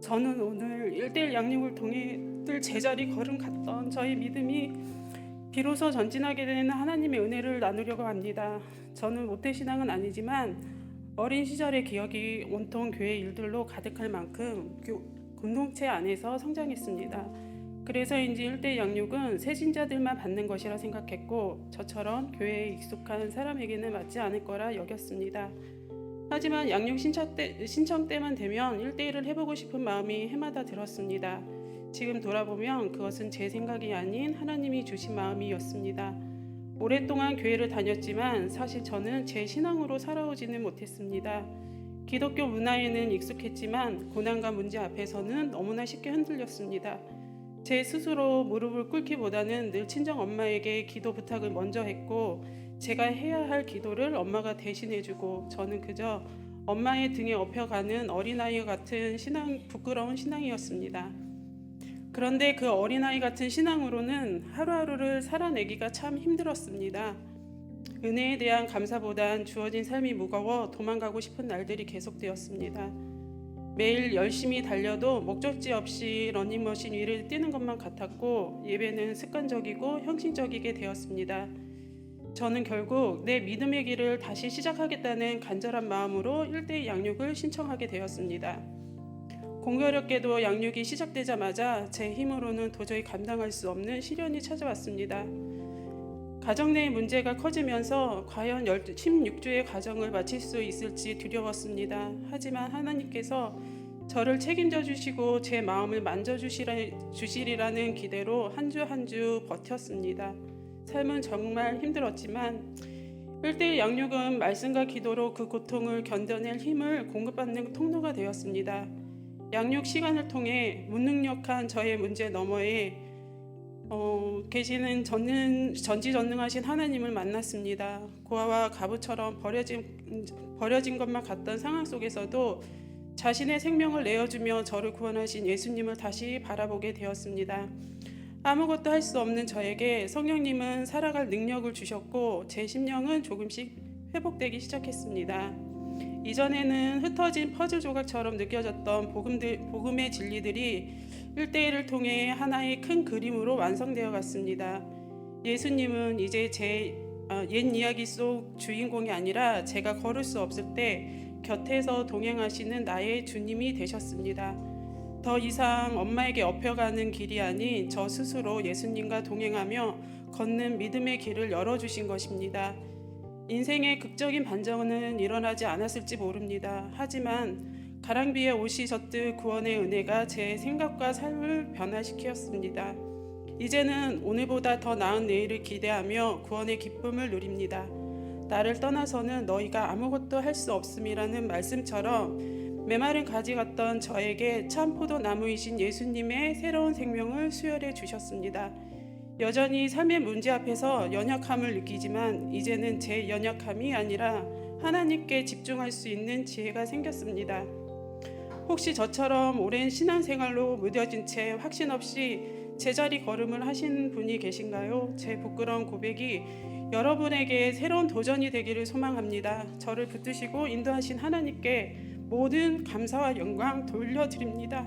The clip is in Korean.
저는 오늘 1대1 양육을 통해 늘 제자리 걸음 갔던 저의 믿음이 비로소 전진하게 되는 하나님의 은혜를 나누려고 합니다. 저는 모태신앙은 아니지만 어린 시절의 기억이 온통 교회 일들로 가득할 만큼 공동체 안에서 성장했습니다. 그래서인지 1대1 양육은 새신자들만 받는 것이라 생각했고 저처럼 교회에 익숙한 사람에게는 맞지 않을 거라 여겼습니다. 하지만 양육 신청 때만 되면 1대1을 해보고 싶은 마음이 해마다 들었습니다. 지금 돌아보면 그것은 제 생각이 아닌 하나님이 주신 마음이었습니다. 오랫동안 교회를 다녔지만 사실 저는 제 신앙으로 살아오지는 못했습니다. 기독교 문화에는 익숙했지만 고난과 문제 앞에서는 너무나 쉽게 흔들렸습니다. 제 스스로 무릎을 꿇기보다는 늘 친정 엄마에게 기도 부탁을 먼저 했고 제가 해야 할 기도를 엄마가 대신해주고 저는 그저 엄마의 등에 업혀가는 어린아이 같은 부끄러운 신앙이었습니다. 그런데 그 어린아이 같은 신앙으로는 하루하루를 살아내기가 참 힘들었습니다. 은혜에 대한 감사보단 주어진 삶이 무거워 도망가고 싶은 날들이 계속되었습니다. 매일 열심히 달려도 목적지 없이 러닝머신 위를 뛰는 것만 같았고 예배는 습관적이고 형식적이게 되었습니다. 저는 결국 내 믿음의 길을 다시 시작하겠다는 간절한 마음으로 1대1 양육을 신청하게 되었습니다. 공교롭게도 양육이 시작되자마자 제 힘으로는 도저히 감당할 수 없는 시련이 찾아왔습니다. 가정 내 문제가 커지면서 과연 16주의 가정을 마칠 수 있을지 두려웠습니다. 하지만 하나님께서 저를 책임져 주시고 제 마음을 만져주시리라는 기대로 한 주 한 주 버텼습니다. 삶은 정말 힘들었지만 1대1 양육은 말씀과 기도로 그 고통을 견뎌낼 힘을 공급받는 통로가 되었습니다. 양육 시간을 통해 무능력한 저의 문제 너머에 계시는 전지전능하신 하나님을 만났습니다. 고아와 가부처럼 버려진 것만 같던 상황 속에서도 자신의 생명을 내어주며 저를 구원하신 예수님을 다시 바라보게 되었습니다. 아무것도 할 수 없는 저에게 성령님은 살아갈 능력을 주셨고 제 심령은 조금씩 회복되기 시작했습니다. 이전에는 흩어진 퍼즐 조각처럼 느껴졌던 복음의 진리들이 1대1을 통해 하나의 큰 그림으로 완성되어 갔습니다. 예수님은 이제 제 옛 이야기 속 주인공이 아니라 제가 걸을 수 없을 때 곁에서 동행하시는 나의 주님이 되셨습니다. 더 이상 엄마에게 업혀가는 길이 아닌 저 스스로 예수님과 동행하며 걷는 믿음의 길을 열어주신 것입니다. 인생의 극적인 반전은 일어나지 않았을지 모릅니다. 하지만 가랑비에 옷이 젖듯 구원의 은혜가 제 생각과 삶을 변화시켰습니다. 이제는 오늘보다 더 나은 내일을 기대하며 구원의 기쁨을 누립니다. 나를 떠나서는 너희가 아무것도 할 수 없음이라는 말씀처럼 메마른 가지 같던 저에게 참 포도나무이신 예수님의 새로운 생명을 수혈해 주셨습니다. 여전히 삶의 문제 앞에서 연약함을 느끼지만 이제는 제 연약함이 아니라 하나님께 집중할 수 있는 지혜가 생겼습니다. 혹시 저처럼 오랜 신앙생활로 무뎌진 채 확신 없이 제자리 걸음을 하신 분이 계신가요? 제 부끄러운 고백이 여러분에게 새로운 도전이 되기를 소망합니다. 저를 붙드시고 인도하신 하나님께 모든 감사와 영광 돌려드립니다.